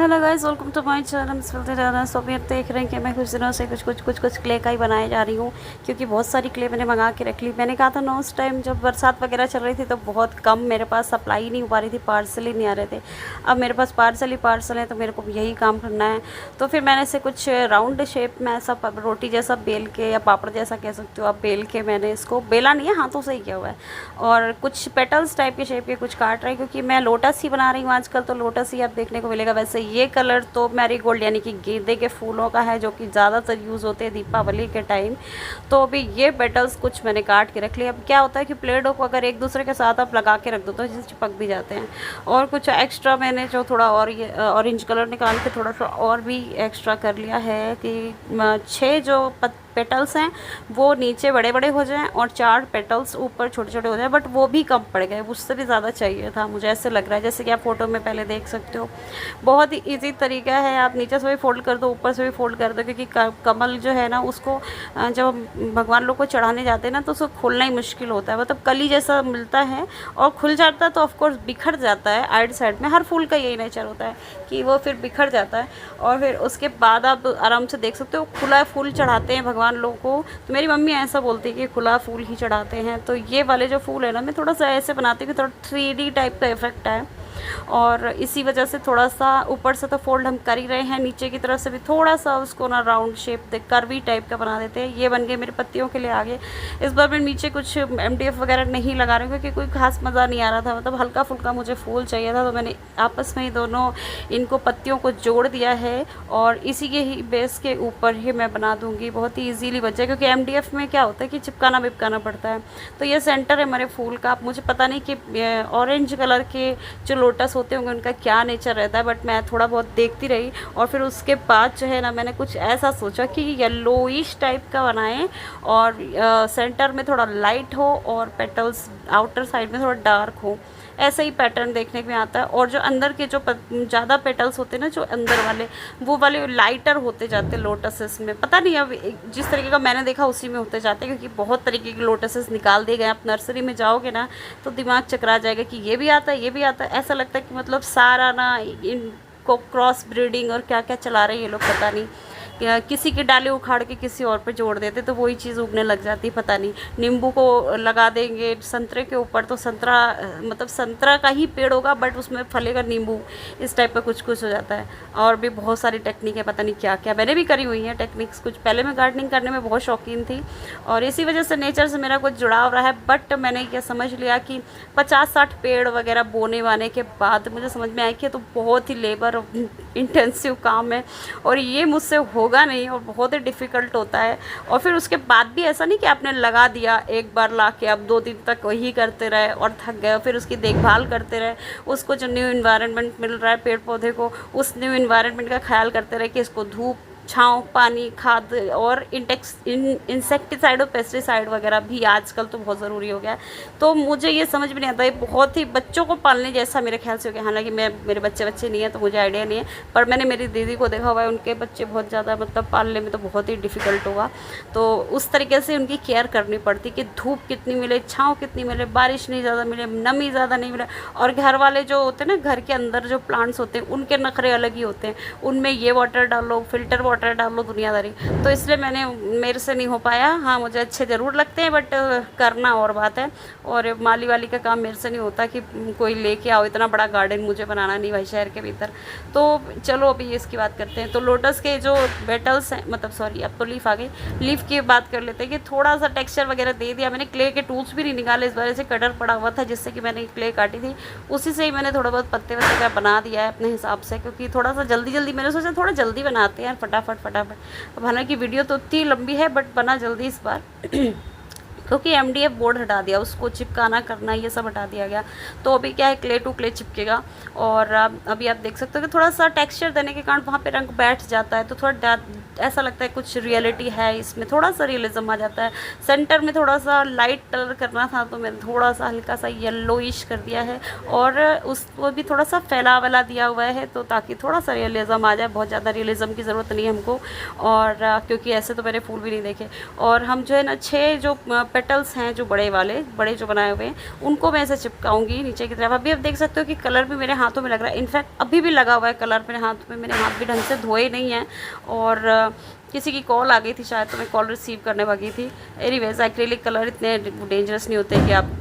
Hello guys, welcome to my channel. चलते जा रहा है। सो आप देख रहे हैं कि मैं कुछ दिनों से कुछ क्ले का ही बनाए जा रही हूँ, क्योंकि बहुत सारी क्ले मैंने मंगा के रख ली। मैंने कहा था ना उस टाइम जब बरसात वगैरह चल रही थी तो बहुत कम मेरे पास सप्लाई नहीं हो पा रही थी, पार्सल ही नहीं आ रहे थे। अब मेरे पास पार्सल ही पार्सल है, तो मेरे को यही काम करना है। तो फिर मैंने ऐसे कुछ राउंड शेप में ऐसा रोटी जैसा बेल के, या पापड़ जैसा कह सकते हो आप, बेल के मैंने इसको बेला नहीं है, हाथों से ही किया हुआ है। और कुछ पेटल्स टाइप के शेप के कुछ काट रहे हैं, क्योंकि मैं लोटस ही बना रही हूँ आजकल, तो लोटस ही आप देखने को मिलेगा। वैसे ये कलर तो मैरीगोल्ड यानी कि गेंदे के फूलों का है, जो कि ज़्यादातर यूज़ होते हैं दीपावली के टाइम। तो अभी ये पेटल्स कुछ मैंने काट के रख लिए। अब क्या होता है कि प्लेडो को अगर एक दूसरे के साथ आप लगा के रख दो तो इसे चिपक भी जाते हैं। और कुछ एक्स्ट्रा मैंने जो थोड़ा और ये ऑरेंज कलर निकाल के थोड़ा सा और भी एक्स्ट्रा कर लिया है कि 6 जो पेटल्स हैं वो नीचे बड़े बड़े हो जाएं और 4 पेटल्स ऊपर छोटे छोटे हो जाएं। बट वो भी कम पड़ गए, उससे भी ज़्यादा चाहिए था मुझे, ऐसे लग रहा है। जैसे कि आप फोटो में पहले देख सकते हो, बहुत ही इजी तरीका है। आप नीचे से भी फोल्ड कर दो, ऊपर से भी फोल्ड कर दो, क्योंकि कमल जो है ना उसको जब हम भगवान लोग को चढ़ाने जाते हैं ना तो उसको खोलना ही मुश्किल होता है। मतलब कली जैसा मिलता है और खुल जाता है तो ऑफकोर्स बिखर जाता है आइड साइड में। हर फूल का यही नेचर होता है कि वो फिर बिखर जाता है। और फिर उसके बाद आप आराम से देख सकते हो, खुला फूल चढ़ाते हैं भगवान लोगों को। तो मेरी मम्मी ऐसा बोलती है कि खुला फूल ही चढ़ाते हैं। तो ये वाले जो फूल है ना, मैं थोड़ा सा ऐसे बनाती हूँ कि थोड़ा 3D टाइप का इफेक्ट है। और इसी वजह से थोड़ा सा ऊपर से तो फोल्ड हम कर ही रहे हैं, नीचे की तरफ से भी थोड़ा सा उसको ना राउंड शेप दे, कर्वी टाइप का बना देते हैं। ये बन गए मेरे पत्तियों के लिए आगे। इस बार मैं नीचे कुछ MDF वगैरह नहीं लगा रही हूँ, क्योंकि कोई खास मज़ा नहीं आ रहा था। मतलब हल्का फुल्का मुझे फूल चाहिए था, तो मैंने आपस में ही दोनों इनको पत्तियों को जोड़ दिया है। और इसी के ही बेस के ऊपर ही मैं बना दूँगी, बहुत ही ईजीली बच जाए। क्योंकि MDF में क्या होता है कि चिपकाना विपकाना पड़ता है। तो ये सेंटर है मेरे फूल का। मुझे पता नहीं कि ऑरेंज कलर के जो लोटस होते होंगे उनका क्या नेचर रहता है, बट मैं थोड़ा बहुत देखती रही। और फिर उसके बाद जो है ना, मैंने कुछ ऐसा सोचा कि येलोइश टाइप का बनाएं और सेंटर में थोड़ा लाइट हो और पेटल्स आउटर साइड में थोड़ा डार्क हो। ऐसा ही पैटर्न देखने में आता है। और जो अंदर के जो ज़्यादा पेटल्स होते हैं ना, जो अंदर वाले, वो वाले लाइटर होते जाते हैं लोटसेस में। पता नहीं, अब जिस तरीके का मैंने देखा उसी में होते जाते हैं, क्योंकि बहुत तरीके के लोटसेस निकाल दिए गए। आप नर्सरी में जाओगे ना तो दिमाग चकरा जाएगा कि ये भी आता है, ये भी आता है। ऐसा लगता है कि मतलब सारा ना इनको क्रॉस ब्रीडिंग और क्या क्या चला रहे हैं ये लोग, पता नहीं। किसी की डाली उखाड़ के किसी और पे जोड़ देते तो वही चीज़ उगने लग जाती, पता नहीं। नींबू को लगा देंगे संतरे के ऊपर तो संतरा, मतलब संतरा का ही पेड़ होगा बट उसमें फलेगा नींबू। इस टाइप का कुछ कुछ हो जाता है। और भी बहुत सारी टेक्निक है, पता नहीं क्या क्या मैंने भी करी हुई है टेक्निक्स कुछ। पहले मैं गार्डनिंग करने में बहुत शौकीन थी और इसी वजह से नेचर से मेरा कुछ जुड़ाव रहा है। बट मैंने ये समझ लिया कि 50-60 पेड़ वगैरह बोने वाने के बाद मुझे समझ में आया कि तो बहुत ही लेबर इंटेंसिव काम है और ये मुझसे होगा नहीं, और बहुत ही डिफ़िकल्ट होता है। और फिर उसके बाद भी ऐसा नहीं कि आपने लगा दिया एक बार ला के, अब 2 दिन तक वही करते रहे और थक गए। फिर उसकी देखभाल करते रहे, उसको जो न्यू इन्वायरमेंट मिल रहा है पेड़ पौधे को, उस न्यू इन्वायरमेंट का ख्याल करते रहे कि इसको धूप, छाँव, पानी, खाद और इंसेक्टिसाइड और पेस्टिसाइड वगैरह भी आजकल तो बहुत ज़रूरी हो गया है। तो मुझे ये समझ में नहीं आता, ये बहुत ही बच्चों को पालने जैसा मेरे ख्याल से हो गया। हालांकि मेरे बच्चे नहीं है तो मुझे आइडिया नहीं है, पर मैंने मेरी दीदी को देखा हुआ है, उनके बच्चे बहुत ज़्यादा, मतलब पालने में तो बहुत ही डिफ़िकल्ट होगा। तो उस तरीके से उनकी केयर करनी पड़ती कि धूप कितनी मिले, छाँव कितनी मिले, बारिश नहीं ज़्यादा मिले, नमी ज़्यादा नहीं मिले। और घर वाले जो होते हैं ना, घर के अंदर जो प्लांट्स होते हैं उनके नखरे अलग ही होते हैं। उनमें ये वाटर डालो, फिल्टर वाटर डाल लो, दुनियादारी। तो इसलिए मेरे से नहीं हो पाया। हाँ, मुझे अच्छे ज़रूर लगते हैं बट करना और बात है। और माली वाली का काम मेरे से नहीं होता कि कोई लेके आओ, इतना बड़ा गार्डन मुझे बनाना नहीं भाई शहर के भीतर। तो चलो अभी इसकी बात करते हैं। तो लोटस के जो पेटल्स हैं, मतलब सॉरी अब तो लीफ आ गई, लीफ की बात कर लेते हैं कि थोड़ा सा टेक्सचर वगैरह दे दिया। मैंने क्ले के टूल्स भी नहीं निकाले इस बार, से कटर पड़ा हुआ था जिससे कि मैंने क्ले काटी थी, उसी से ही मैंने थोड़ा बहुत पत्ते वत्ते का बना दिया है अपने हिसाब से। क्योंकि थोड़ा सा जल्दी मैंने सोचा थोड़ा जल्दी बनाते हैं फटाफट। अब हालांकि वीडियो तो उतनी लंबी है बट बना जल्दी इस बार क्योंकि MDF बोर्ड हटा दिया, उसको चिपकाना करना ये सब हटा दिया गया। तो अभी क्या है, क्ले टू क्ले चिपकेगा। और अभी आप देख सकते हो कि थोड़ा सा टेक्सचर देने के कारण वहाँ पे रंग बैठ जाता है, तो थोड़ा ऐसा लगता है कुछ रियलिटी है इसमें, थोड़ा सा रियलिज्म आ जाता है। सेंटर में थोड़ा सा लाइट कलर करना था तो मैंने थोड़ा सा हल्का सा येलोइश कर दिया है, और उसको भी थोड़ा सा फैला वाला दिया हुआ है, तो ताकि थोड़ा सा रियलिज्म आ जाए। बहुत ज़्यादा रियलिज्म की ज़रूरत नहीं है हमको, और क्योंकि ऐसे तो मैंने फूल भी नहीं देखे। और हम जो है ना 6 जो पेटल्स हैं जो बड़े वाले, बड़े जो बनाए हुए हैं, उनको मैं ऐसे चिपकाऊंगी नीचे की तरफ। अभी आप देख सकते हो कि कलर भी मेरे हाथों में लग रहा है, इनफैक्ट अभी भी लगा हुआ है कलर मेरे हाथों में, मेरे हाथ भी ढंग से धोए नहीं हैं। और किसी की कॉल आ गई थी शायद, तो मैं कॉल रिसीव करने लगी थी। एनीवेज एक्रेलिक कलर इतने डेंजरस नहीं होते कि आप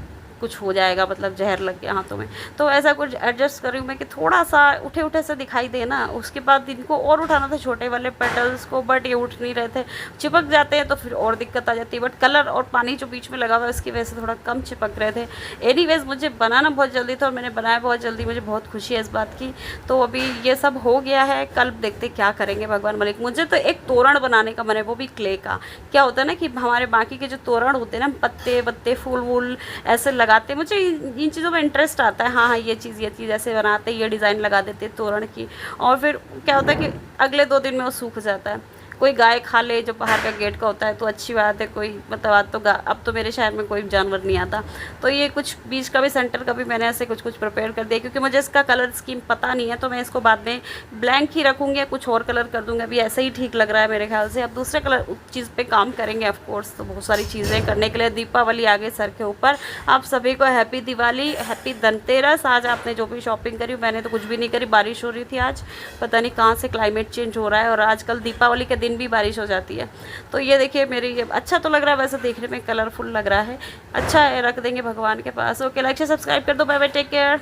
कुछ हो जाएगा, मतलब जहर लग गया हाथों में। तो ऐसा कुछ एडजस्ट कर रही हूँ मैं कि थोड़ा सा उठे उठे से दिखाई दे ना। उसके बाद इनको और उठाना था छोटे वाले पेटल्स को, बट ये उठ नहीं रहे थे, चिपक जाते हैं तो फिर और दिक्कत आ जाती है। बट कलर और पानी जो बीच में लगा हुआ है उसकी वजह से थोड़ा कम चिपक रहे थे। एनीवेज मुझे बनाना बहुत जल्दी था और मैंने बनाया बहुत जल्दी, मुझे बहुत खुशी है इस बात की। तो अभी ये सब हो गया है, कल देखते क्या करेंगे भगवान मालिक। मुझे तो एक तोरण बनाने का मन है, वो भी क्ले का। क्या होता है ना कि हमारे बाकी के जो तोरण होते हैं ना, पत्ते पत्ते फूल वूल ऐसे लगाते, मुझे इन चीज़ों में इंटरेस्ट आता है। हाँ हाँ, ये चीज़ ऐसे बनाते, ये डिज़ाइन लगा देते तोरण की, और फिर क्या होता है कि अगले 2 दिन में वो सूख जाता है। कोई गाय खा ले जो बाहर का गेट का होता है तो अच्छी बात है, कोई मतलब अब तो मेरे शहर में कोई जानवर नहीं आता। तो ये कुछ बीज का भी, सेंटर का भी मैंने ऐसे कुछ कुछ प्रिपेयर कर दिया, क्योंकि मुझे इसका कलर स्कीम पता नहीं है। तो मैं इसको बाद में ब्लैंक ही रखूँगी या कुछ और कलर कर दूँगी। अभी ऐसे ही ठीक लग रहा है मेरे ख्याल से। अब दूसरे कलर चीज़ पे काम करेंगे ऑफकोर्स। तो बहुत सारी चीज़ें करने के लिए, दीपावली आगे सर के ऊपर। आप सभी को हैप्पी दिवाली, हैप्पी धनतेरस। आज आपने जो भी शॉपिंग करी, मैंने तो कुछ भी नहीं करी, बारिश हो रही थी आज, पता नहीं कहाँ से क्लाइमेट चेंज हो रहा है, और आजकल दीपावली के दिन भी बारिश हो जाती है। तो ये देखिए मेरी, ये अच्छा तो लग रहा है वैसे, देखने में कलरफुल लग रहा है, अच्छा है, रख देंगे भगवान के पास। ओके, लाइक से सब्सक्राइब कर दो। Bye bye, take care.